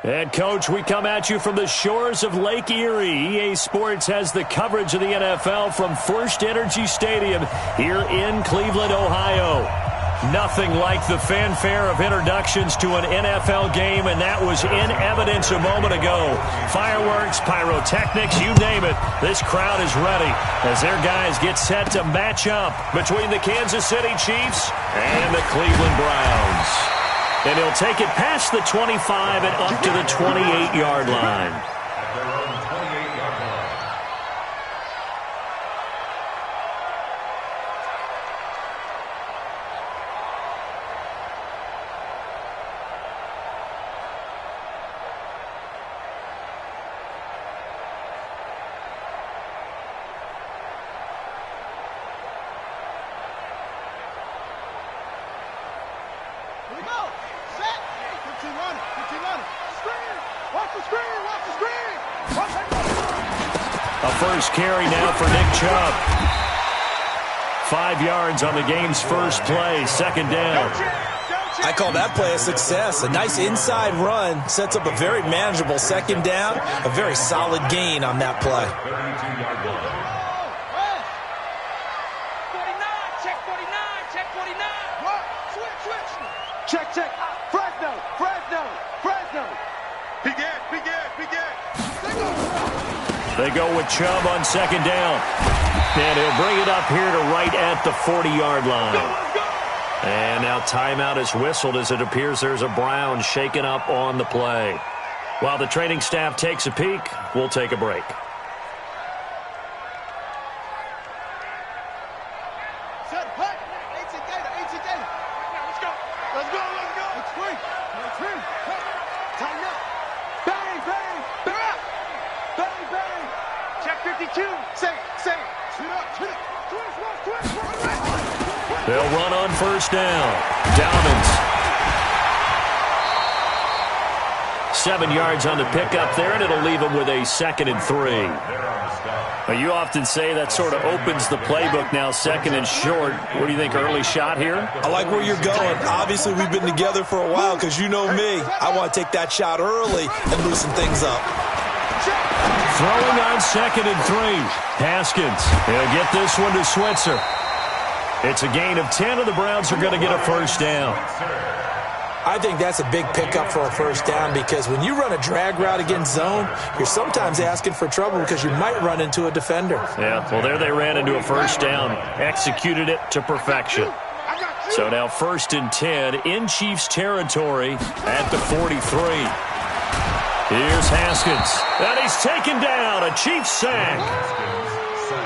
And, Coach, we come at you from the shores of Lake Erie. EA Sports has the coverage of the NFL from First Energy Stadium here in Cleveland, Ohio. Nothing like the fanfare of introductions to an NFL game, and that was in evidence a moment ago. Fireworks, pyrotechnics, you name it. This crowd is ready as their guys get set to match up between the Kansas City Chiefs and the Cleveland Browns. And he'll take it past the 25 and up to the 28-yard line. First carry now for Nick Chubb. 5 yards on the game's first play, second down. I call that play a success. A nice inside run sets up a very manageable second down, a very solid gain on that play. Check. Fresno. They go with Chubb on second down. And he'll bring it up here to right at the 40-yard line. And now timeout is whistled as it appears there's a Brown shaken up on the play. While the training staff takes a peek, we'll take a break. They'll run on first down. Dobbins. 7 yards on the pickup there, and it'll leave them with a 2nd and 3. Now, you often say that sort of opens the playbook now, 2nd and short. What do you think, early shot here? I like where you're going. Obviously, we've been together for a while because you know me. I want to take that shot early and loosen things up. Throwing on 2nd and 3. Haskins. He'll get this one to Switzer. It's a gain of 10, and the Browns are going to get a first down. I think that's a big pickup for a first down because when you run a drag route against zone, you're sometimes asking for trouble because you might run into a defender. Yeah, well, there they ran into a first down, executed it to perfection. So now 1st and 10 in Chiefs territory at the 43. Here's Haskins, and he's taken down, a Chiefs sack.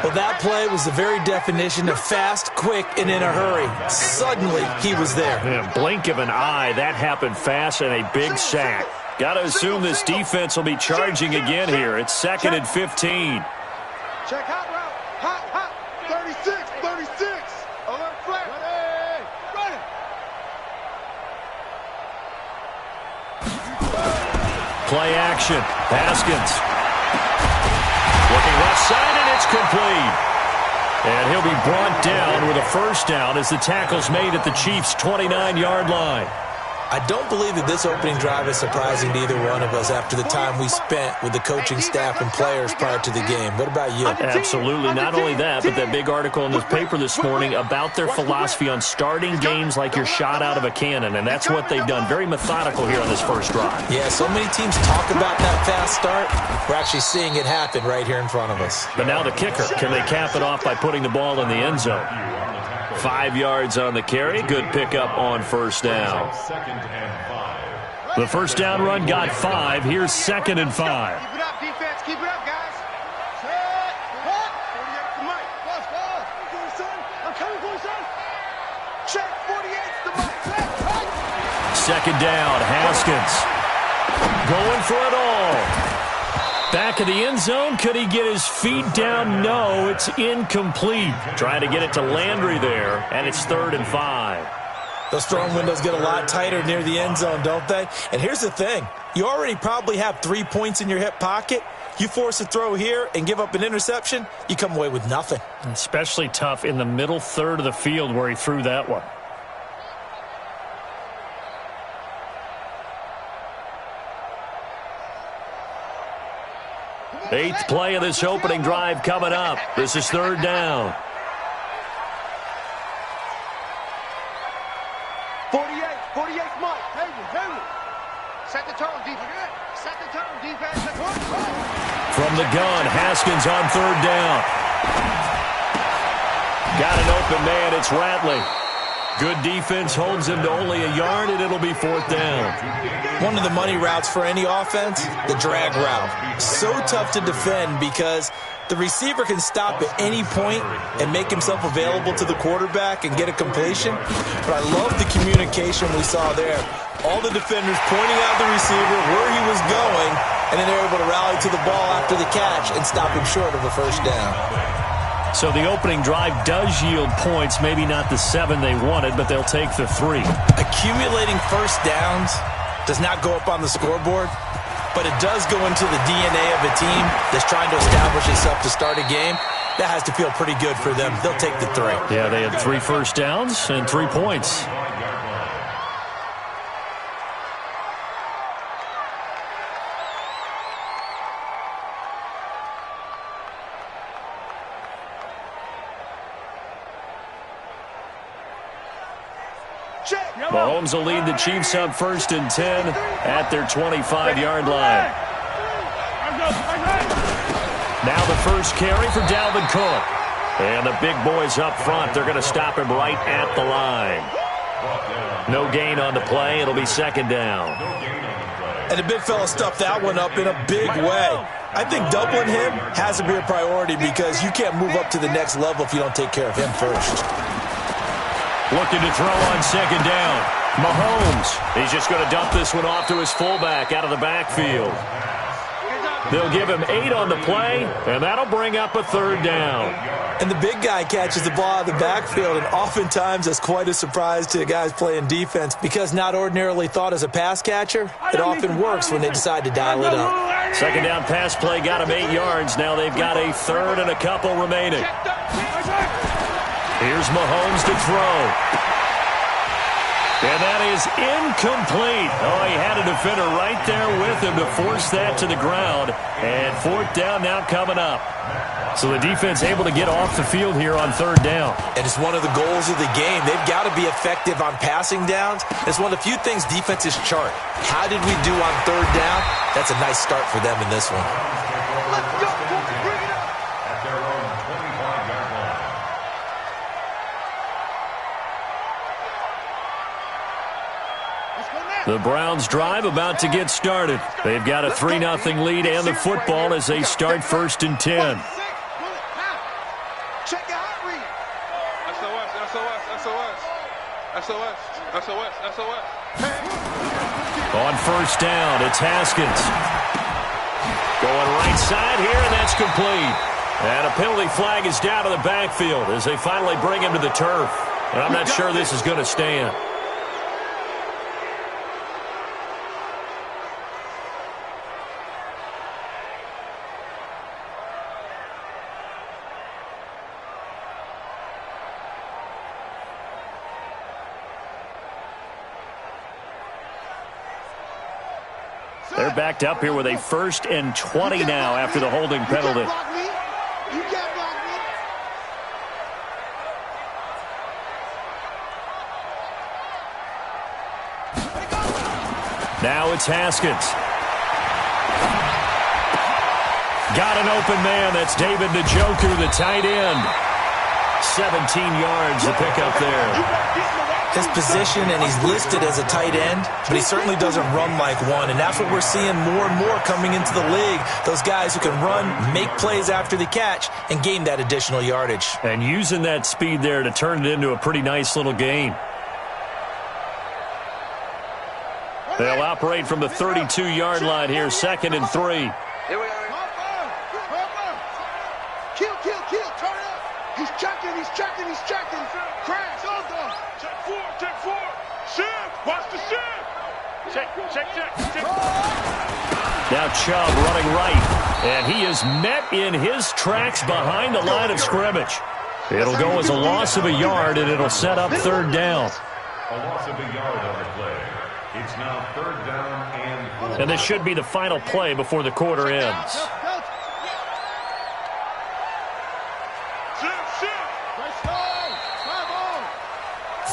Well, that play was the very definition of fast, quick, and in a hurry. Suddenly, he was there. Yeah, blink of an eye, that happened fast and a big sack. Got to assume this defense will be charging again here. It's 2nd and 15. Check hot route. Hot. 36. Alert flat. Ready. Play action. Haskins. Looking left side, and it's complete. And he'll be brought down with a first down as the tackle's made at the Chiefs' 29-yard line. I don't believe that this opening drive is surprising to either one of us after the time we spent with the coaching staff and players prior to the game. What about you? Absolutely. Not only that, but that big article in the paper this morning about their philosophy on starting games like you're shot out of a cannon, and that's what they've done. Very methodical here on this first drive. Yeah, so many teams talk about that fast start. We're actually seeing it happen right here in front of us. But now the kicker. Can they cap it off by putting the ball in the end zone? 5 yards on the carry. Good pickup on first down. The first down run got 5. Here's 2nd and 5. Keep it up, defense. Keep it up, guys. Set. Hut. 48 to Mike. I'm coming for you, son. Check. 48 to Mike. Second down. Haskins. Going for it all. Back of the end zone. Could he get his feet down? No, it's incomplete. Trying to get it to Landry there, and it's 3rd and 5. Those throwing windows get a lot tighter near the end zone, don't they? And here's the thing. You already probably have 3 points in your hip pocket. You force a throw here and give up an interception, you come away with nothing. Especially tough in the middle third of the field where he threw that one. 8th play of this opening drive coming up. This is 3rd down. 48, Mike. Hayward. Set the tone, defense. Set the tone, defense. From the gun, Haskins on 3rd down. Got an open man, it's Ratley. Good defense holds him to only a yard, and it'll be 4th down. One of the money routes for any offense, the drag route. So tough to defend because the receiver can stop at any point and make himself available to the quarterback and get a completion. But I love the communication we saw there. All the defenders pointing out the receiver, where he was going, and then they're able to rally to the ball after the catch and stop him short of a 1st down. So the opening drive does yield points, maybe not the 7 they wanted, but they'll take the 3. Accumulating 1st downs does not go up on the scoreboard, but it does go into the DNA of a team that's trying to establish itself to start a game. That has to feel pretty good for them. They'll take the 3. Yeah, they had 3 first downs and 3 points. Mahomes will lead the Chiefs up 1st and 10 at their 25-yard line. Now the first carry for Dalvin Cook. And the big boys up front, they're going to stop him right at the line. No gain on the play. It'll be 2nd down. And the big fella stuffed that one up in a big way. I think doubling him has to be a priority because you can't move up to the next level if you don't take care of him first. Looking to throw on 2nd down. Mahomes. He's just going to dump this one off to his fullback out of the backfield. They'll give him 8 on the play, and that'll bring up a 3rd down. And the big guy catches the ball out of the backfield, and oftentimes that's quite a surprise to the guys playing defense because not ordinarily thought as a pass catcher, it often works when they decide to dial it up. 2nd down pass play got him 8 yards. Now they've got a 3rd and a couple remaining. Here's Mahomes to throw. And that is incomplete. Oh, he had a defender right there with him to force that to the ground. And 4th down now coming up. So the defense able to get off the field here on 3rd down. And it's one of the goals of the game. They've got to be effective on passing downs. It's one of the few things defenses chart. How did we do on 3rd down? That's a nice start for them in this one. Let's go, bring it up. At their own 25-yard line. The Browns drive about to get started. They've got a 3-0 lead and the football as they start 1st and 10. Check your hot read. SOS. On 1st down, it's Haskins. Going right side here, and that's complete. And a penalty flag is down to the backfield as they finally bring him to the turf. And I'm not sure this is going to stand. They're backed up here with a 1st and 20 now after the holding penalty. Now it's Haskins. Got an open man. That's David Njoku, the tight end. 17 yards to pick up there. His position, and he's listed as a tight end, but he certainly doesn't run like one, and that's what we're seeing more and more coming into the league. Those guys who can run, make plays after the catch, and gain that additional yardage. And using that speed there to turn it into a pretty nice little gain. They'll operate from the 32-yard line here, 2nd and 3. Here we are. Kill. Turn up. He's checking. Crash. Check 4. Shift. Watch the shift. Check. Now Chubb running right. And he is met in his tracks behind the line of scrimmage. It'll go as a loss of a yard, and it'll set up 3rd down. A loss of a yard on the play. It's now 3rd down and 4. And this should be the final play before the quarter ends.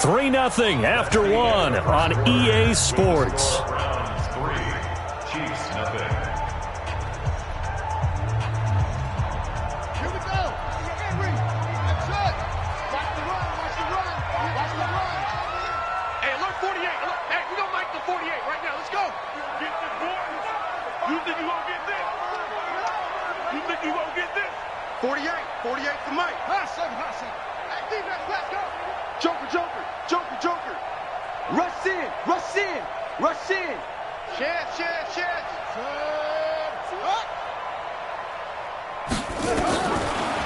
3-0 after one on EA Sports. Browns 3, Chiefs nothing. Here we go. Henry. That's it. Watch the run. Watch the run. Watch the run. Hey, alert 48. Alert. Hey, we don't like the 48 right now. Let's go. Get this boy. You think you won't get this? You think you won't get this? 48. 48 to Mike. High seven. Hey, defense, let's go. Joker. Rush in. Shed.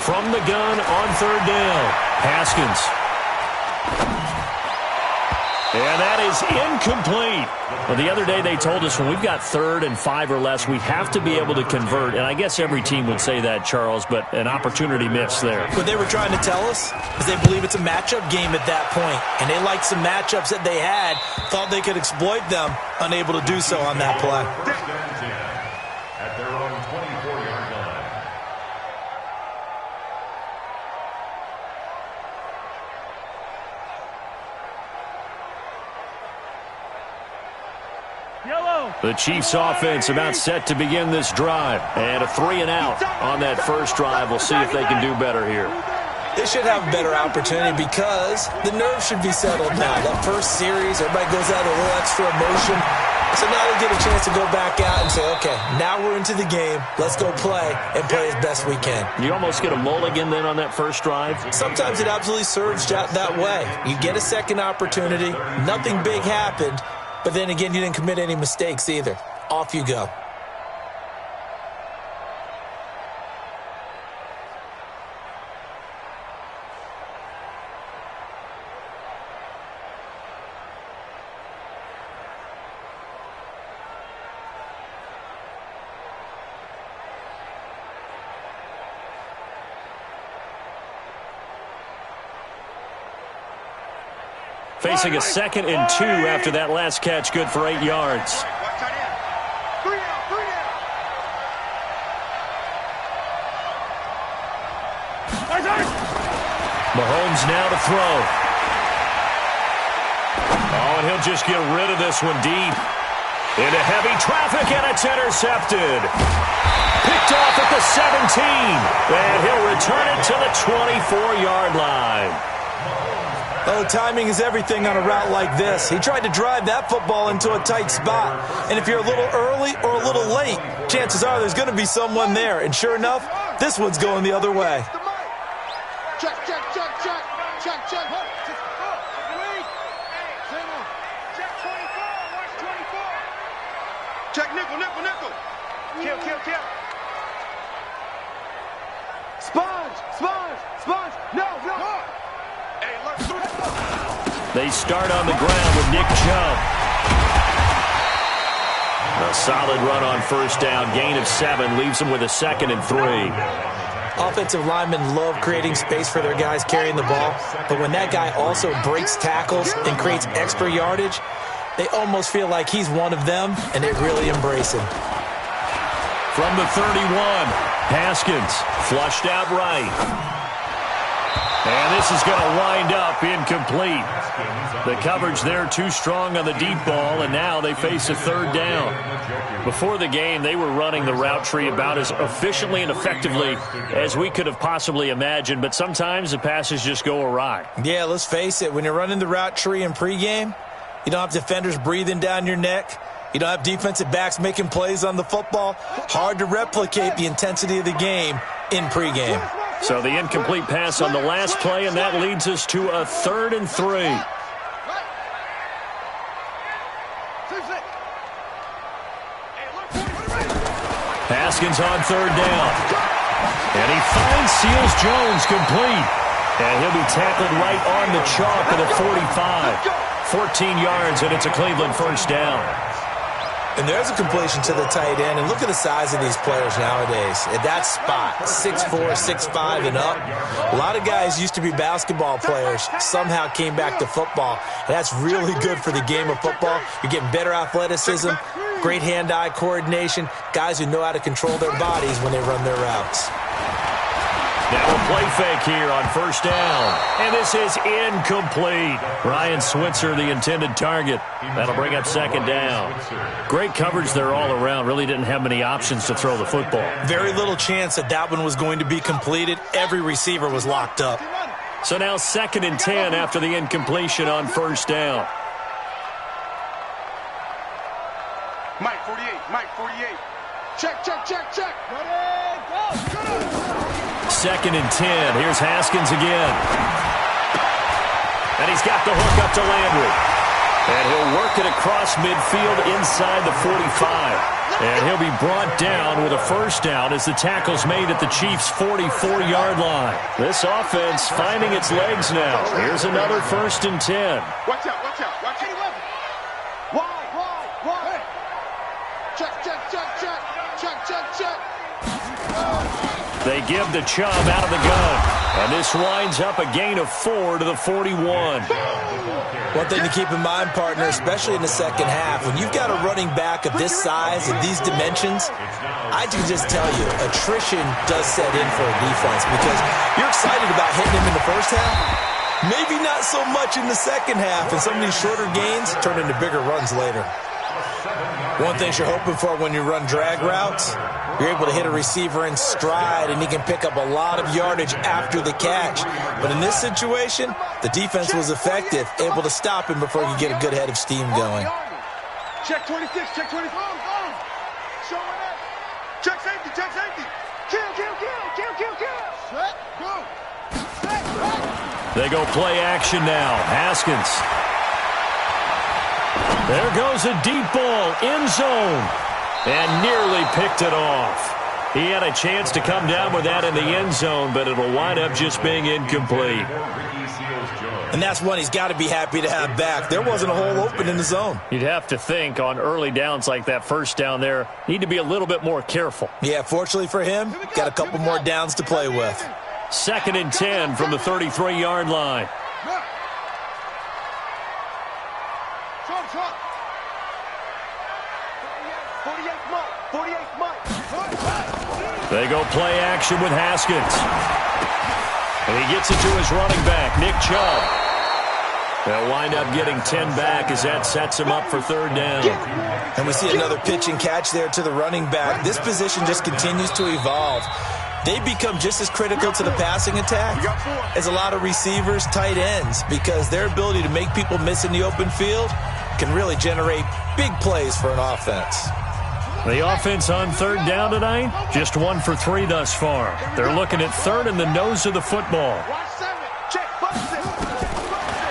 From the gun on third down, Haskins. And that is incomplete. Well, the other day they told us when we've got 3rd and 5 or less, we have to be able to convert. And I guess every team would say that, Charles, but an opportunity missed there. What they were trying to tell us is they believe it's a matchup game at that point. And they liked some matchups that they had, thought they could exploit them, unable to do so on that play. First and 10 at their own 24-yard line. The Chiefs offense about set to begin this drive. And a 3-and-out on that first drive. We'll see if they can do better here. They should have a better opportunity because the nerves should be settled now. That first series, everybody goes out a little extra emotion. So now they get a chance to go back out and say, okay, now we're into the game. Let's go play and play as best we can. You almost get a mulligan then on that first drive? Sometimes it absolutely serves that way. You get a second opportunity. Nothing big happened. But then again, you didn't commit any mistakes either. Off you go. Facing a 2nd and 2 after that last catch, good for 8 yards. Watch tight end. 3 down. Mahomes now to throw. Oh, and he'll just get rid of this one deep. Into heavy traffic, and it's intercepted. Picked off at the 17. And he'll return it to the 24-yard line. Oh, timing is everything on a route like this. He tried to drive that football into a tight spot. And if you're a little early or a little late, chances are there's going to be someone there. And sure enough, this one's going the other way. Check. Check nickel. Kill. Sponge. No. Hey, look. They start on the ground with Nick Chubb. A solid run on first down. Gain of 7 leaves them with a 2nd and 3. Offensive linemen love creating space for their guys carrying the ball. But when that guy also breaks tackles and creates extra yardage, they almost feel like he's one of them, and they really embrace him. From the 31, Haskins flushed out right. And this is going to wind up incomplete. The coverage there too strong on the deep ball, and now they face a 3rd down. Before the game, they were running the route tree about as efficiently and effectively as we could have possibly imagined, but sometimes the passes just go awry. Yeah, let's face it. When you're running the route tree in pregame, you don't have defenders breathing down your neck. You don't have defensive backs making plays on the football. Hard to replicate the intensity of the game in pregame. So the incomplete pass on the last play, and that leads us to a 3rd and 3. Haskins on 3rd down. And he finds Seals Jones complete. And he'll be tackled right on the chalk at the 45. 14 yards, and it's a Cleveland first down. And there's a completion to the tight end. And look at the size of these players nowadays. At that spot, 6'4", 6'5", and up. A lot of guys used to be basketball players, somehow came back to football. And that's really good for the game of football. You're getting better athleticism, great hand-eye coordination, guys who know how to control their bodies when they run their routes. Now a play fake here on first down. And this is incomplete. Ryan Switzer, the intended target. That'll bring up second down. Great coverage there all around. Really didn't have many options to throw the football. Very little chance that one was going to be completed. Every receiver was locked up. So now 2nd and 10 after the incompletion on first down. Mike 48, Mike 48. Check, check, check, check. Ready, go. 2nd and 10. Here's Haskins again. And he's got the hook up to Landry. And he'll work it across midfield inside the 45. And he'll be brought down with a first down as the tackle's made at the Chiefs' 44-yard line. This offense finding its legs now. Here's another 1st and 10. Watch out, watch out, watch out. Wide. Check, check, check, check. Check, check, check. They give the Chubb out of the gun. And this winds up a gain of 4 to the 41. One thing to keep in mind, partner, especially in the second half, when you've got a running back of this size and these dimensions, I can just tell you, attrition does set in for a defense because you're excited about hitting him in the first half. Maybe not so much in the second half, and some of these shorter gains turn into bigger runs later. One thing you're hoping for when you run drag routes, you're able to hit a receiver in stride, and he can pick up a lot of yardage after the catch. But in this situation, the defense was effective, able to stop him before he could get a good head of steam going. Check 26, check 25. Showing up. Check safety, check safety. Kill. Set, go. Set, right. They go play action now. Haskins. There goes a deep ball, end zone, and nearly picked it off. He had a chance to come down with that in the end zone, but it'll wind up just being incomplete. And that's one he's got to be happy to have back. There wasn't a hole open in the zone. You'd have to think on early downs like that first down there, need to be a little bit more careful. Yeah, fortunately for him, got a couple more downs to play with. 2nd and 10 from the 33-yard line. Trump. 48 Mike. They go play action with Haskins. And he gets it to his running back, Nick Chubb. They'll wind up getting 10 back as that sets him up for 3rd down. And we see another pitch and catch there to the running back. This position just continues to evolve. They become just as critical to the passing attack as a lot of receivers, tight ends, because their ability to make people miss in the open field can really generate big plays for an offense. The offense on 3rd down tonight, just 1 for 3 thus far. They're looking at 3rd in the nose of the football.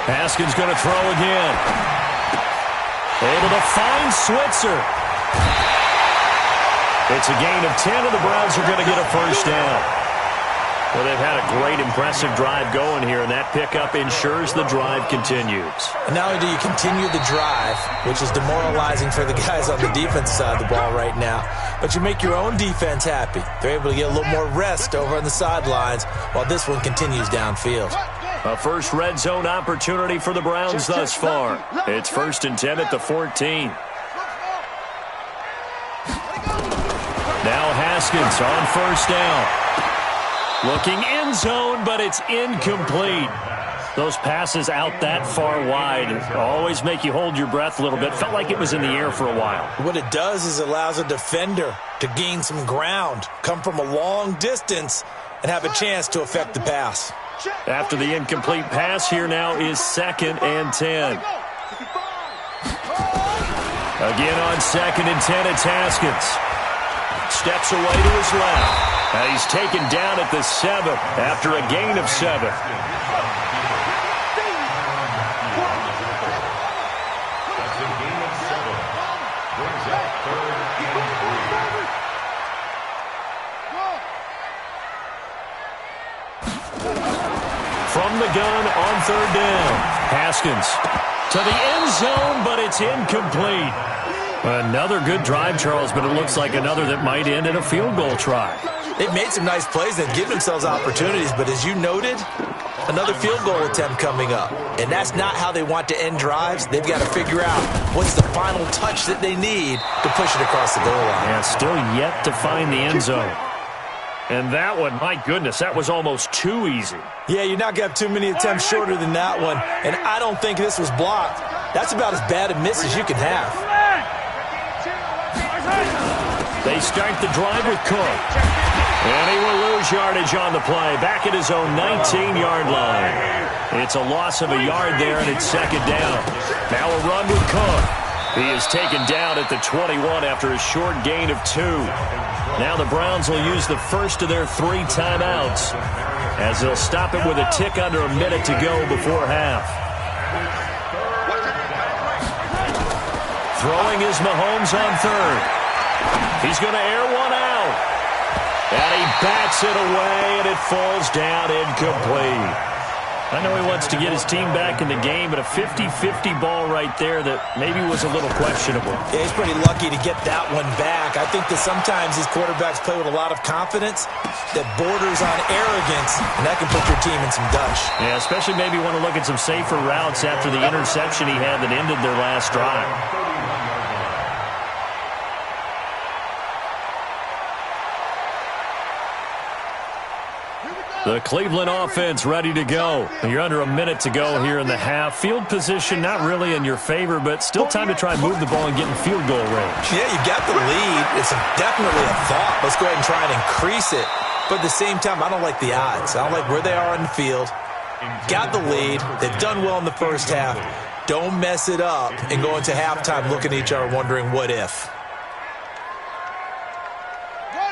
Haskins going to throw again. Able to find Switzer. It's a gain of 10, and the Browns are going to get a first down. Well, they've had a great, impressive drive going here, and that pickup ensures the drive continues. And not only do you continue the drive, which is demoralizing for the guys on the defense side of the ball right now, but you make your own defense happy. They're able to get a little more rest over on the sidelines while this one continues downfield. A first red zone opportunity for the Browns thus far. It's 1st and 10 at the 14. Now Haskins on first down. Looking end zone, but it's incomplete. Those passes out that far wide always make you hold your breath a little bit. Felt like it was in the air for a while. What it does is it allows a defender to gain some ground, come from a long distance, and have a chance to affect the pass. After the incomplete pass, here now is 2nd and 10. Again on 2nd and 10, it's Haskins. Steps away to his left. And he's taken down at the 7 after a gain of 7. From the gun on 3rd down. Haskins to the end zone, but it's incomplete. Another good drive, Charles, but it looks like another that might end in a field goal try. They've made some nice plays. They've given themselves opportunities, but as you noted, another field goal attempt coming up. And that's not how they want to end drives. They've got to figure out what's the final touch that they need to push it across the goal line. Yeah, still yet to find the end zone. And that one, my goodness, that was almost too easy. Yeah, you're not going to have too many attempts shorter than that one. And I don't think this was blocked. That's about as bad a miss as you can have. They start the drive with Cook. And he will lose yardage on the play. Back at his own 19-yard line. It's a loss of a yard there, and it's second down. Now a run with Cook. He is taken down at the 21 after a short gain of 2. Now the Browns will use the first of their 3 timeouts as they'll stop it with a tick under a minute to go before half. Throwing is Mahomes on third. He's going to air one out. And he bats it away, and it falls down incomplete. I know he wants to get his team back in the game, but a 50-50 ball right there that maybe was a little questionable. Yeah, he's pretty lucky to get that one back. I think that sometimes these quarterbacks play with a lot of confidence that borders on arrogance, and that can put your team in some dutch. Yeah, especially maybe want to look at some safer routes after the interception he had that ended their last drive. The Cleveland offense ready to go. You're under a minute to go here in the half. Field position not really in your favor, but still time to try and move the ball and get in field goal range. Yeah, you got the lead. It's definitely a thought. Let's go ahead and try and increase it. But at the same time, I don't like the odds. I don't like where they are on the field. Got the lead. They've done well in the first half. Don't mess it up and go into halftime looking at each other wondering what if.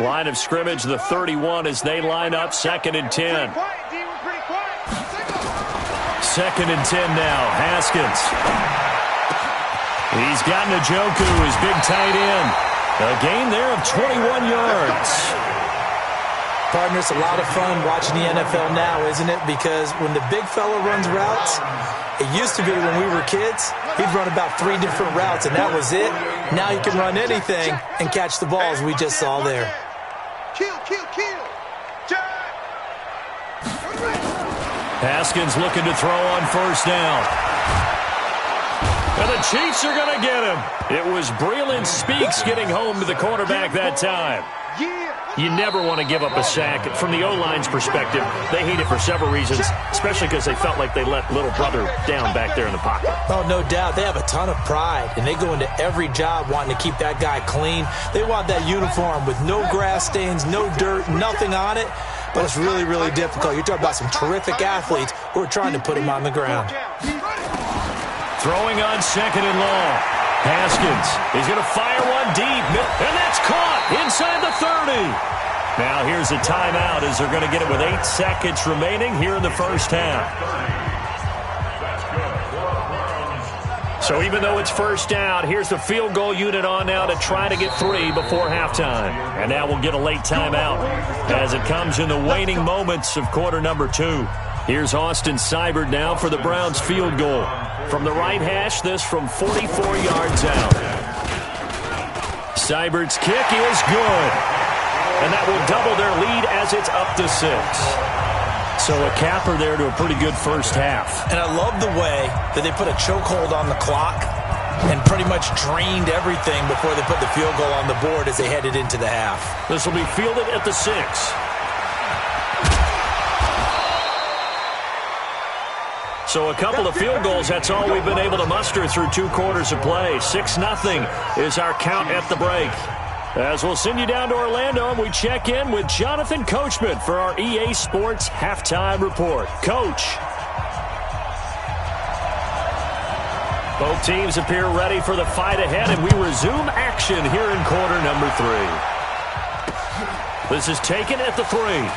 Line of scrimmage, the 31 as they line up, 2nd and 10. 2nd and 10 now, Haskins. He's got Njoku, his big tight end. A gain there of 21 yards. Partner, it's a lot of fun watching the NFL now, isn't it? Because when the big fella runs routes, it used to be when we were kids, he'd run about 3 different routes, and that was it. Now he can run anything and catch the balls we just saw there. Kill. Haskins looking to throw on first down. And the Chiefs are going to get him. It was Breeland Speaks getting home to the quarterback that time. You never want to give up a sack. From the O-line's perspective, they hate it for several reasons, especially because they felt like they let little brother down back there in the pocket. Oh, no doubt. They have a ton of pride, and they go into every job wanting to keep that guy clean. They want that uniform with no grass stains, no dirt, nothing on it. But it's really, really difficult. You're talking about some terrific athletes who are trying to put him on the ground. Throwing on 2nd and long. Haskins, he's going to fire one deep, and that's caught inside the 30. Now here's a timeout as they're going to get it with 8 seconds remaining here in the first half. So even though it's first down, here's the field goal unit on now to try to get 3 before halftime. And now we'll get a late timeout as it comes in the waning moments of quarter number 2. Here's Austin Seibert now for the Browns field goal. From the right hash, this from 44 yards out. Seibert's kick is good. And that will double their lead as it's up to 6. So a capper there to a pretty good first half. And I love the way that they put a chokehold on the clock and pretty much drained everything before they put the field goal on the board as they headed into the half. This will be fielded at the 6. So a couple of field goals, that's all we've been able to muster through 2 quarters of play. 6-0 is our count at the break. As we'll send you down to Orlando, and we check in with Jonathan Coachman for our EA Sports Halftime Report. Coach. Both teams appear ready for the fight ahead, and we resume action here in quarter number 3. This is taken at the 3.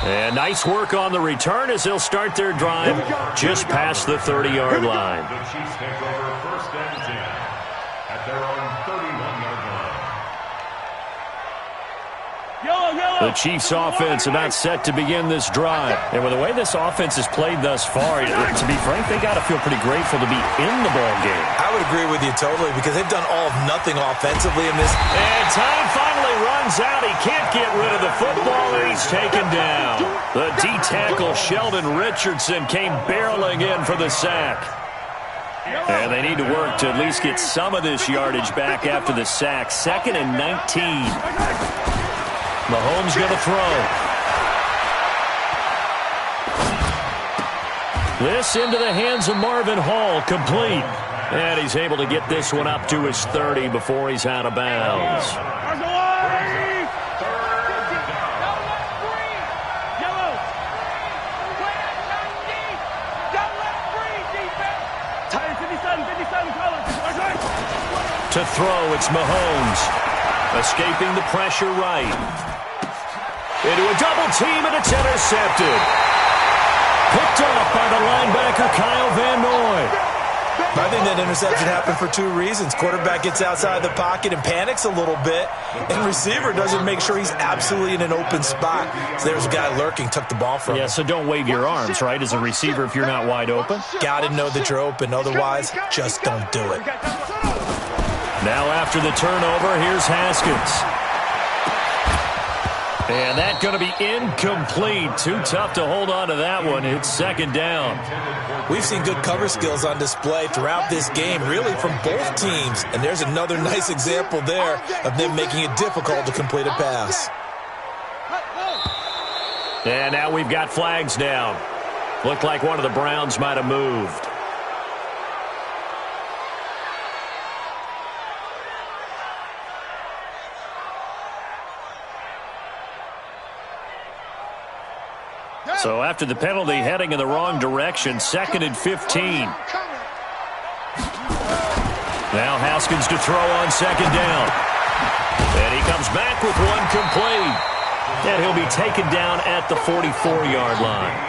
And nice work on the return as they'll start their drive just past the 30-yard line. The Chiefs take over 1st and 10 at their own 31-yard line. The Chiefs offense about set to begin this drive. And with the way this offense has played thus far, to be frank, they got to feel pretty grateful to be in the ball game. I would agree with you totally because they've done all of nothing offensively in this. And time finally runs out. He can't get rid of the football, and he's taken down. The D-tackle Sheldon Richardson came barreling in for the sack. And they need to work to at least get some of this yardage back after the sack. 2nd and 19. Mahomes going to throw. This into the hands of Marvin Hall, complete. And he's able to get this one up to his 30 before he's out of bounds. To throw, it's Mahomes. Escaping the pressure right. Into a double team, and it's intercepted. Picked off by the linebacker, Kyle Van Noy. I think that interception happened for 2 reasons. Quarterback gets outside the pocket and panics a little bit, and receiver doesn't make sure he's absolutely in an open spot. So there's a guy lurking, took the ball from him. Yeah, so don't wave your arms, right, as a receiver if you're not wide open. Got to know that you're open. Otherwise, just don't do it. Now after the turnover, here's Haskins. And that's going to be incomplete. Too tough to hold on to that one. It's 2nd down. We've seen good cover skills on display throughout this game, really from both teams. And there's another nice example there of them making it difficult to complete a pass. And now we've got flags down. Looked like one of the Browns might have moved. So after the penalty, heading in the wrong direction, 2nd and 15. Now Haskins to throw on 2nd down. And he comes back with one complete. And he'll be taken down at the 44-yard line.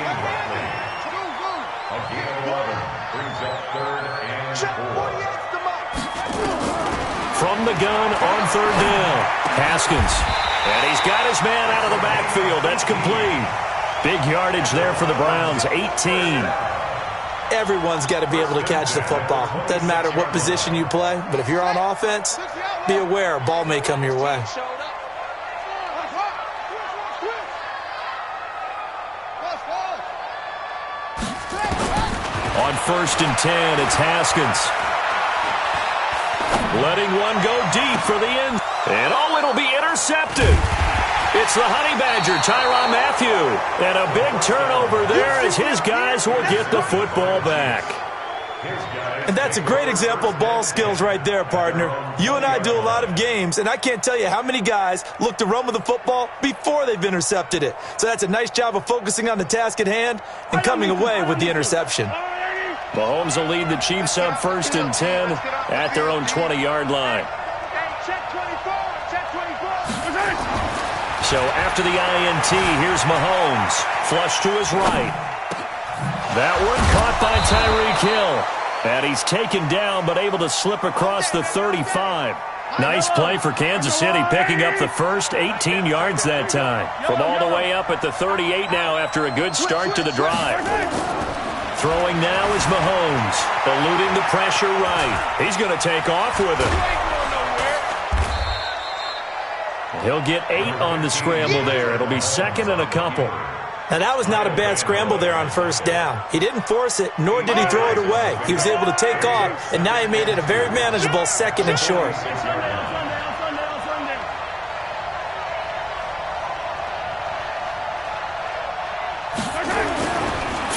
From the gun on 3rd down, Haskins. And he's got his man out of the backfield. That's complete. Big yardage there for the Browns, 18. Everyone's got to be able to catch the football. Doesn't matter what position you play, but if you're on offense, be aware a ball may come your way. On 1st and 10, it's Haskins. Letting one go deep for the end. And oh, it'll be intercepted. It's the Honey Badger, Tyrann Mathieu. And a big turnover there as his guys will get the football back. And that's a great example of ball skills right there, partner. You and I do a lot of games, and I can't tell you how many guys look to run with the football before they've intercepted it. So that's a nice job of focusing on the task at hand and coming away with the interception. Mahomes will lead the Chiefs up 1st and 10 at their own 20-yard line. So after the INT, here's Mahomes. Flush to his right. That one caught by Tyreek Hill. And he's taken down but able to slip across the 35. Nice play for Kansas City, picking up the first 18 yards that time. From all the way up at the 38 now after a good start to the drive. Throwing now is Mahomes, eluding the pressure right. He's going to take off with it. He'll get 8 on the scramble there. It'll be 2nd and a couple. Now, that was not a bad scramble there on 1st down. He didn't force it, nor did he throw it away. He was able to take off, and now he made it a very manageable 2nd and short.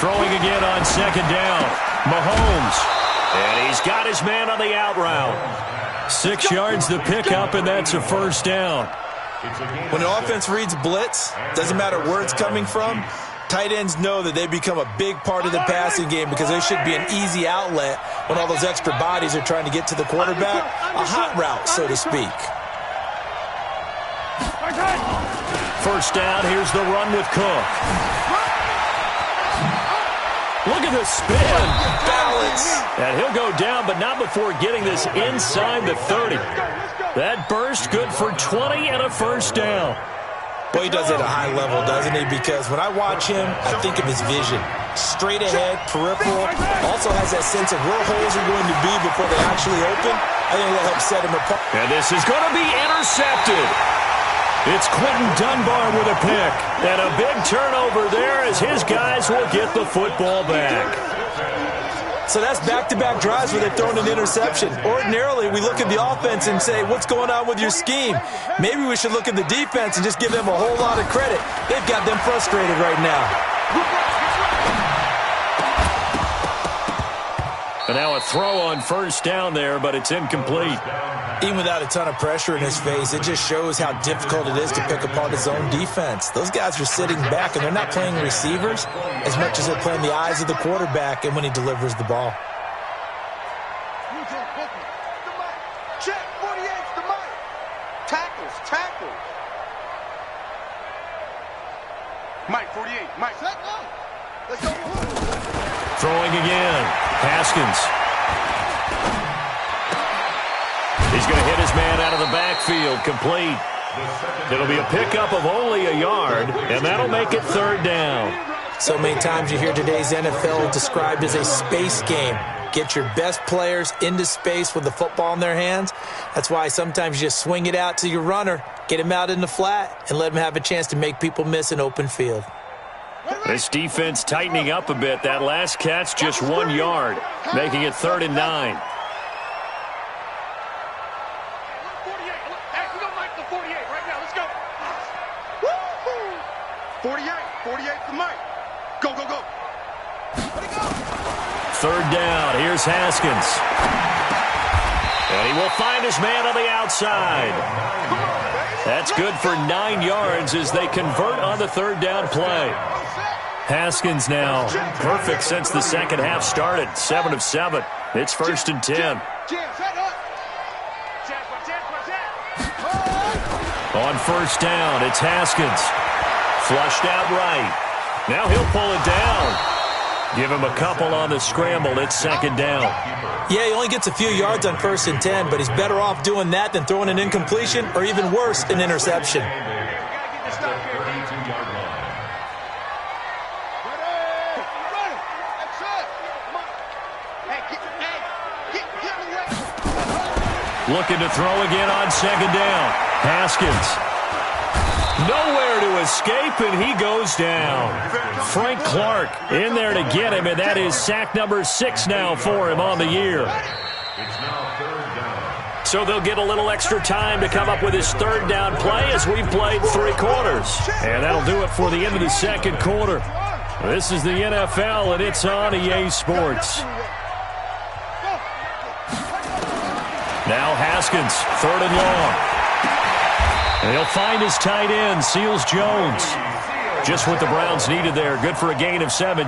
Throwing again on 2nd down. Mahomes. And he's got his man on the out route. 6 yards to pick up, and that's a 1st down. When an offense reads blitz, doesn't matter where it's coming from, tight ends know that they become a big part of the passing game because there should be an easy outlet when all those extra bodies are trying to get to the quarterback. A hot route, so to speak. 1st down, here's the run with Cook. Look at the spin. Balance. And he'll go down, but not before getting this inside the 30. That burst good for 20 and a 1st down. Boy, he does it at a high level, doesn't he? Because when I watch him, I think of his vision. Straight ahead, peripheral. Also has that sense of where holes are going to be before they actually open. I think that helps set him apart. And this is going to be intercepted. It's Quentin Dunbar with a pick. And a big turnover there as his guys will get the football back. So that's back-to-back drives where they've thrown an interception. Ordinarily, we look at the offense and say, what's going on with your scheme? Maybe we should look at the defense and just give them a whole lot of credit. They've got them frustrated right now. And now a throw on first down there, but it's incomplete. Even without a ton of pressure in his face, it just shows how difficult it is to pick apart his own defense. Those guys are sitting back, and they're not playing receivers as much as they're playing the eyes of the quarterback and when he delivers the ball. Check, 48's the mic. Tackles. Mike, 48, Mike. Set up. Let's go. Throwing again. Haskins. He's going to hit his man out of the backfield. Complete. It'll be a pickup of only a yard, and that'll make it third down. So many times you hear today's NFL described as a space game. Get your best players into space with the football in their hands. That's why sometimes you just swing it out to your runner, get him out in the flat, and let him have a chance to make people miss an open field. This defense tightening up a bit. That last catch just 1 yard, making it 3rd and 9. 48 the mic. Go. 3rd down. Here's Haskins. And he will find his man on the outside. That's good for 9 yards as they convert on the 3rd down play. Haskins now perfect since the second half started. 7 of 7. It's 1st and 10. On first down, it's Haskins. Flushed out right. Now he'll pull it down. Give him a couple on the scramble. It's 2nd down. Yeah, he only gets a few yards on 1st and 10, but he's better off doing that than throwing an incompletion or even worse, an interception. Looking to throw again on 2nd down. Haskins. Nowhere to escape, and he goes down. Frank Clark in there to get him, and that is sack number 6 now for him on the year. So they'll get a little extra time to come up with his 3rd down play as we've played 3 quarters. And that'll do it for the end of the 2nd quarter. This is the NFL, and it's on EA Sports. Now Haskins, 3rd and long. And he'll find his tight end, Seals Jones. Just what the Browns needed there. Good for a gain of 17.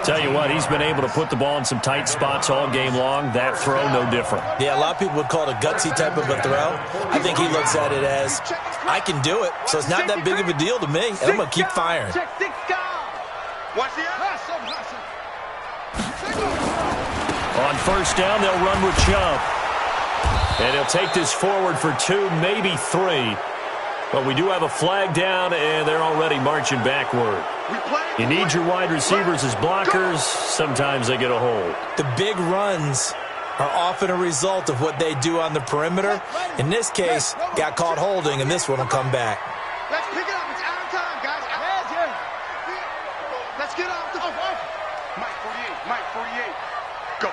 Tell you what, he's been able to put the ball in some tight spots all game long. That throw, no different. Yeah, a lot of people would call it a gutsy type of a throw. I think he looks at it as, I can do it, so it's not that big of a deal to me, and I'm going to keep firing. Watch the On first down, they'll run with Chubb. And he'll take this forward for 2, maybe 3. But we do have a flag down, and they're already marching backward. You need your wide receivers as blockers. Sometimes they get a hold. The big runs are often a result of what they do on the perimeter. In this case, got caught holding, and this one will come back. Let's pick it up. It's out of time, guys. Let's get off the... Mike 48. Go.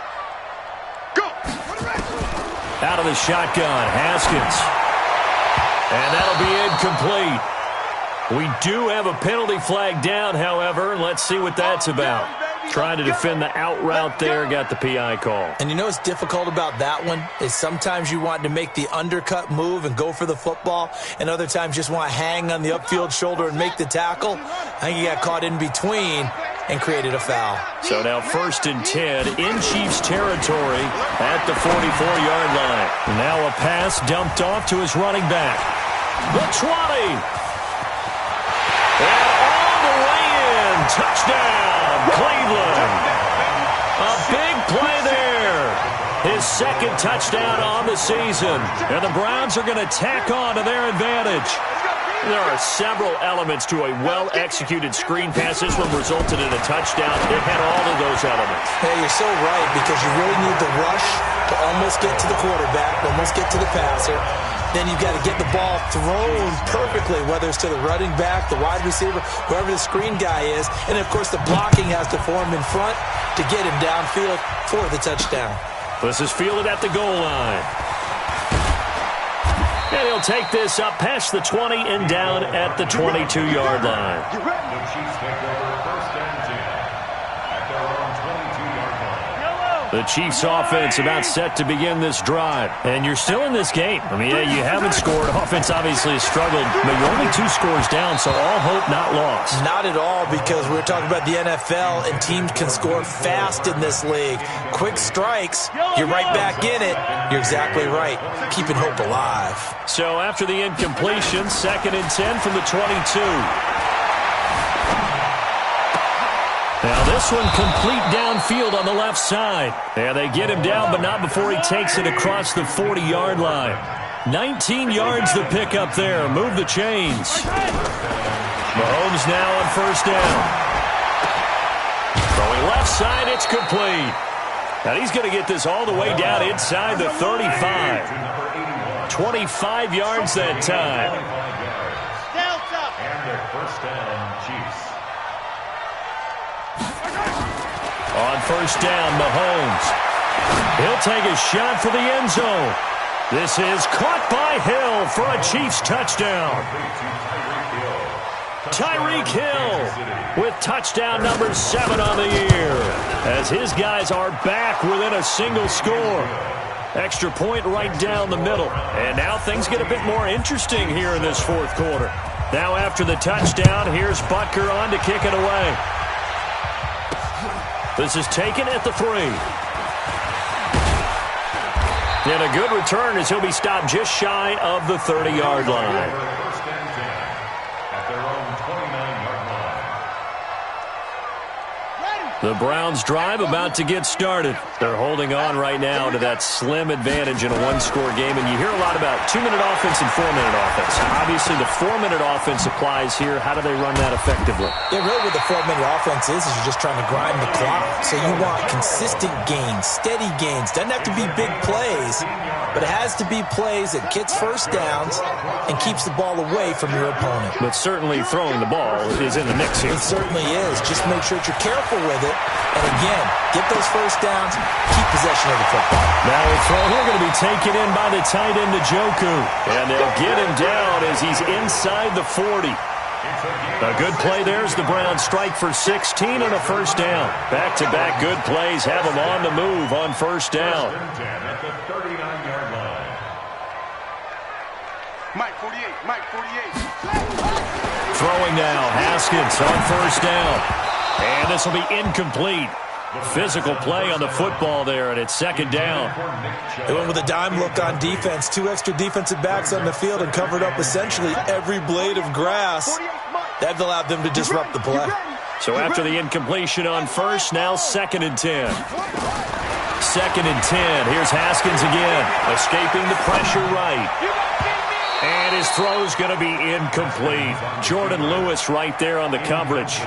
Out of the shotgun, Haskins. And that'll be incomplete. We do have a penalty flag down, however. Let's see what that's about. Trying to defend the out route there, got the PI call. And you know what's difficult about that one is sometimes you want to make the undercut move and go for the football, and other times just want to hang on the upfield shoulder and make the tackle. I think he got caught in between and created a foul. So now 1st and 10 in Chiefs territory at the 44-yard line. Now a pass dumped off to his running back. The 20. And all the way in. Touchdown, Cleveland. A big play there. His 2nd touchdown on the season. And the Browns are going to tack on to their advantage. There are several elements to a well-executed screen pass. This one resulted in a touchdown. It had all of those elements. Hey, you're so right, because you really need the rush to almost get to the quarterback, almost get to the passer. Then you've got to get the ball thrown perfectly, whether it's to the running back, the wide receiver, whoever the screen guy is. And, of course, the blocking has to form in front to get him downfield for the touchdown. This is fielded at the goal line. And he'll take this up past the 20 and down at the 22-yard line. The Chiefs take over first and 10 at their own 22-yard line. The Chiefs offense about set to begin this drive. And you're still in this game. I mean, yeah, you haven't scored. Offense obviously has struggled, but you're only 2 scores down, so all hope not lost. Not at all, because we're talking about the NFL, and teams can score fast in this league. Quick strikes, you're right back in it. You're exactly right. Keeping hope alive. So after the incompletion, 2nd and 10 from the 22. Now this one complete downfield on the left side. Yeah, they get him down, but not before he takes it across the 40-yard line. 19 yards the pick up there. Move the chains. Mahomes now on first down. Throwing left side, it's complete. Now he's going to get this all the way down inside the 35. 25 yards that time. And their first down, Chiefs. On first down, Mahomes. He'll take a shot for the end zone. This is caught by Hill for a Chiefs touchdown. Tyreek Hill with touchdown number 7 on the year, as his guys are back within a single score. Extra point right down the middle. And now things get a bit more interesting here in this 4th quarter. Now after the touchdown, here's Butker on to kick it away. This is taken at the 3. And a good return as he'll be stopped just shy of the 30-yard line. First and 10 at their own 29-yard line. The Browns drive about to get started. They're holding on right now to that slim advantage in a 1-score game. And you hear a lot about 2-minute offense and 4-minute offense. Obviously, the 4-minute offense applies here. How do they run that effectively? Yeah, really what the 4-minute offense is you're just trying to grind the clock. So you want consistent gains, steady gains. Doesn't have to be big plays, but it has to be plays that gets first downs and keeps the ball away from your opponent. But certainly throwing the ball is in the mix here. It certainly is. Just make sure that you're careful with it. And again, get those first downs, keep possession of the football. Now a throw here going to be taken in by the tight end, Njoku. And they'll get him down as he's inside the 40. A good play there as the Browns strike for 16 and a first down. Back-to-back good plays have them on the move on first down. At the 39-yard line. Mike 48, Mike 48. Throwing now, Haskins on first down. And this will be incomplete. Physical play on the football there, and it's 2nd down. They went with a dime look on defense. 2 extra defensive backs on the field and covered up essentially every blade of grass. That allowed them to disrupt the play. So after the incompletion on first, now 2nd and 10. 2nd and 10. Here's Haskins again, escaping the pressure right. And his throw's going to be incomplete. Jordan Lewis right there on the coverage.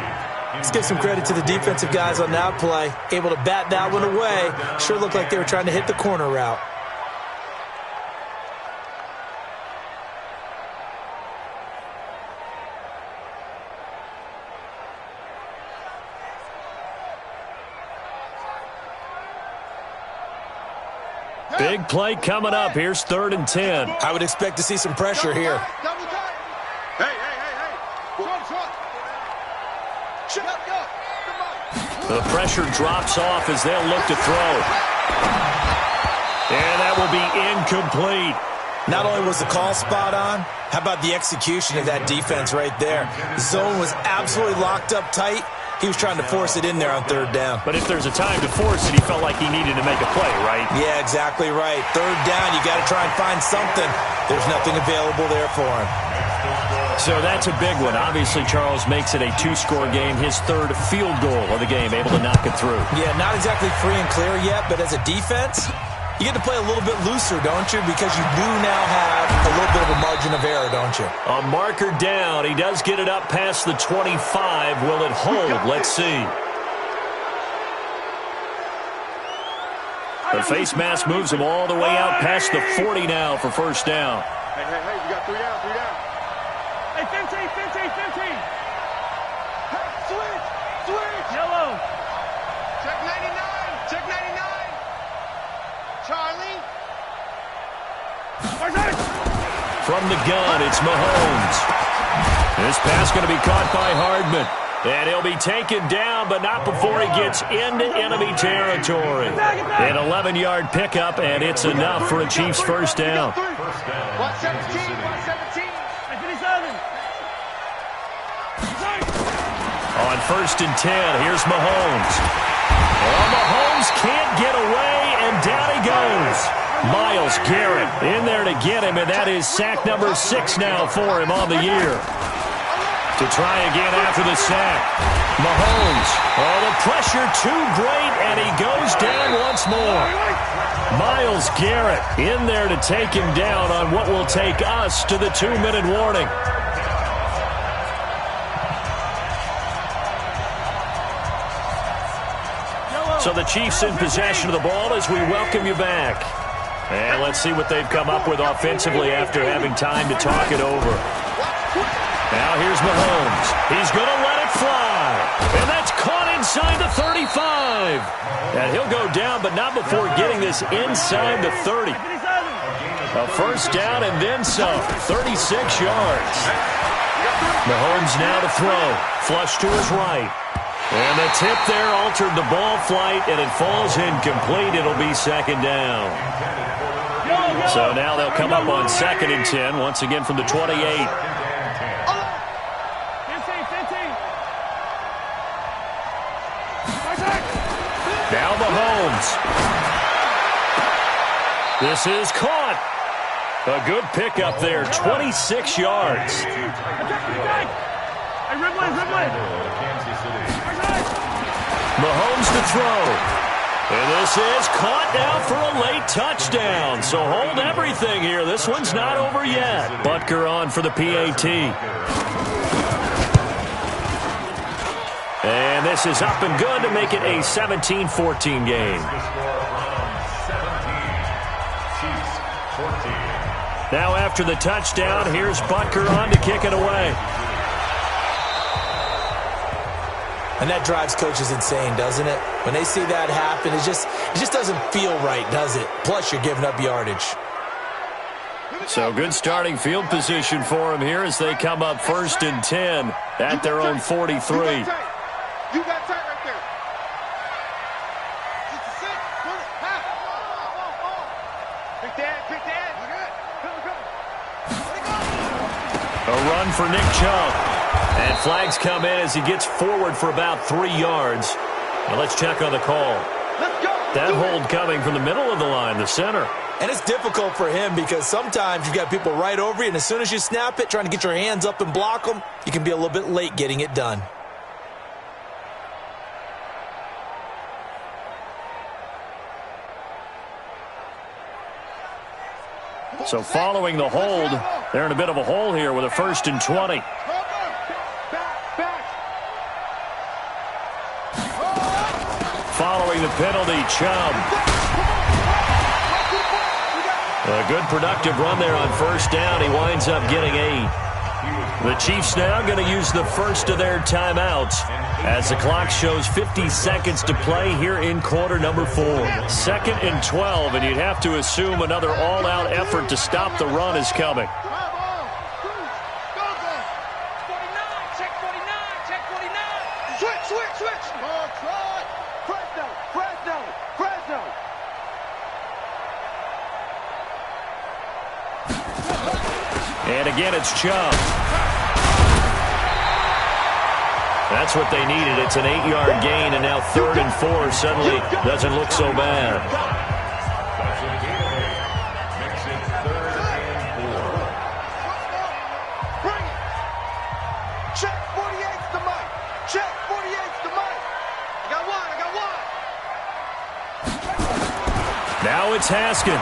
Let's give some credit to the defensive guys on that play. Able to bat that one away. Sure looked like they were trying to hit the corner route. Big play coming up. Here's 3rd and 10. I would expect to see some pressure here. Double tight. Hey. The pressure drops off as they'll look to throw. And that will be incomplete. Not only was the call spot on, how about the execution of that defense right there? The zone was absolutely locked up tight. He was trying to force it in there on 3rd down. But if there's a time to force it, he felt like he needed to make a play, right? Yeah, exactly right. 3rd down, you got to try and find something. There's nothing available there for him. So that's a big one. Obviously, Charles makes it a 2-score game. His 3rd field goal of the game, able to knock it through. Yeah, not exactly free and clear yet, but as a defense, You get to play a little bit looser, don't you? Because you do now have a little bit of a margin of error, don't you? A marker down. He does get it up past the 25. Will it hold? Let's see. The face mask moves him all the way out past the 40 now for first down. Hey, we got 3 down, 3 down. Hey, 15. Hey, switch. Yellow. Check 99. Charlie. From the gun, it's Mahomes. This pass going to be caught by Hardman. And he'll be taken down, but not before he gets into enemy territory. An 11-yard pickup, and it's enough for a Chiefs first down. 117. On 1st and 10, here's Mahomes. Well, Mahomes can't get away, and down he goes. Myles Garrett in there to get him, and that is sack number 6 now for him on the year. To try again after the sack. Mahomes. Oh, the pressure too great, and he goes down once more. Myles Garrett in there to take him down on what will take us to the 2-minute warning. So the Chiefs in possession of the ball as we welcome you back. And let's see what they've come up with offensively after having time to talk it over. Now here's Mahomes. He's going to let it fly. And that's caught inside the 35. And he'll go down, but not before getting this inside the 30. A first down and then some. 36 yards. Mahomes now to throw. Flush to his right. And the tip there altered the ball flight, and it falls incomplete. It'll be second down. So now they'll come up on 2nd and 10, once again from the 28. Now Mahomes. This is caught. A good pickup there, 26 yards. Mahomes to throw. And this is caught now for a late touchdown. So hold everything here. This one's not over yet. Butker on for the PAT. And this is up and good to make it a 17-14 game. Now after the touchdown, here's Butker on to kick it away. And that drives coaches insane, doesn't it? When they see that happen, it just doesn't feel right, does it? Plus, you're giving up yardage. So good starting field position for them here as they come up 1st and 10 at their own 43. You got tight right there. Pick that. A run for Nick Chubb. And flags come in as he gets forward for about 3 yards. Now let's check on the call. Let's go. That hold coming from the middle of the line, the center. And it's difficult for him because sometimes you've got people right over you, and as soon as you snap it, trying to get your hands up and block them, you can be a little bit late getting it done. So following the hold, they're in a bit of a hole here with a 1st and 20. Following the penalty, Chubb. A good productive run there on 1st down. He winds up getting 8. The Chiefs now going to use the first of their timeouts as the clock shows 50 seconds to play here in quarter number 4. 2nd and 12, and you'd have to assume another all-out effort to stop the run is coming. And again, it's Chubb. That's what they needed. It's an 8-yard gain, and now 3rd and 4 suddenly doesn't look so bad. Makes it 3rd and 4. Bring it. Check 48's the mic. Check 48's the mic. I got one. Now it's Haskins.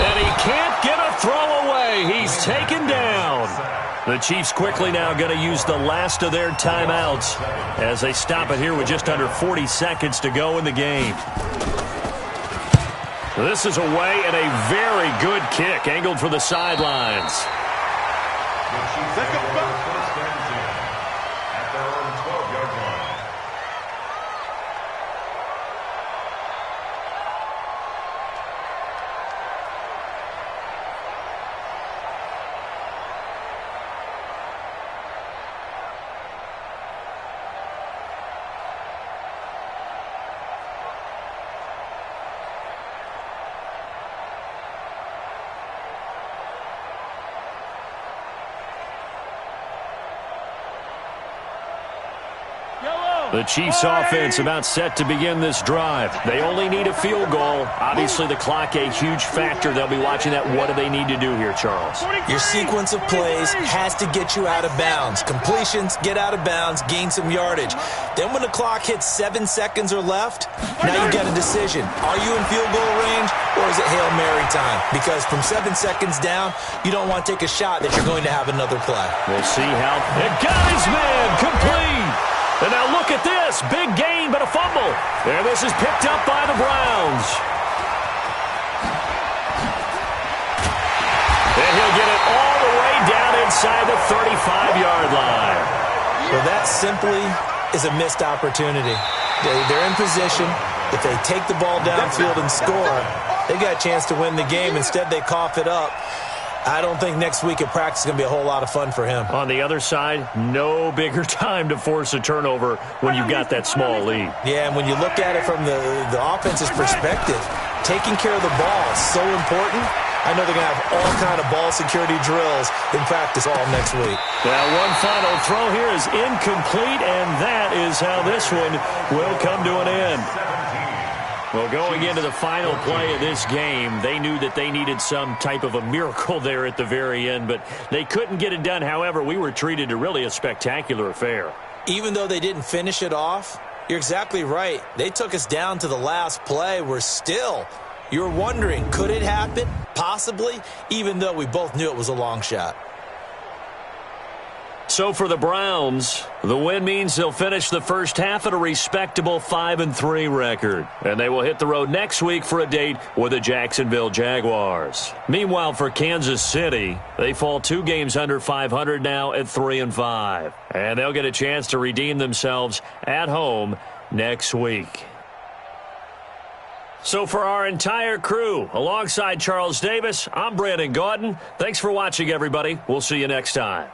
And he can't get a throw away. He's taken down. The Chiefs quickly now going to use the last of their timeouts as they stop it here with just under 40 seconds to go in the game. This is away and a very good kick angled for the sidelines. Second back. First and 10 at their own 12-yard line. The Chiefs offense about set to begin this drive. They only need a field goal. Obviously, the clock a huge factor. They'll be watching that. What do they need to do here, Charles? Your sequence of plays has to get you out of bounds. Completions, get out of bounds, gain some yardage. Then when the clock hits 7 seconds or left, now you've got a decision. Are you in field goal range or is it Hail Mary time? Because from 7 seconds down, you don't want to take a shot that you're going to have another play. We'll see how it got his man complete. And now look at this. Big gain, but a fumble. And this is picked up by the Browns. And he'll get it all the way down inside the 35-yard line. Well, that simply is a missed opportunity. They're in position. If they take the ball downfield and score, they've got a chance to win the game. Instead, they cough it up. I don't think next week at practice is going to be a whole lot of fun for him. On the other side, no bigger time to force a turnover when you've got that small lead. Yeah, and when you look at it from the offense's perspective, taking care of the ball is so important. I know they're going to have all kind of ball security drills in practice all next week. Now, one final throw here is incomplete, and that is how this one will come to an end. Well, going into the final play of this game, they knew that they needed some type of a miracle there at the very end, but they couldn't get it done. However, we were treated to really a spectacular affair. Even though they didn't finish it off, you're exactly right. They took us down to the last play. You're wondering, could it happen? Possibly, even though we both knew it was a long shot. So for the Browns, the win means they'll finish the first half at a respectable 5-3 record. And they will hit the road next week for a date with the Jacksonville Jaguars. Meanwhile, for Kansas City, they fall 2 games under 500 now at 3-5. And they'll get a chance to redeem themselves at home next week. So for our entire crew, alongside Charles Davis, I'm Brandon Gaudin. Thanks for watching, everybody. We'll see you next time.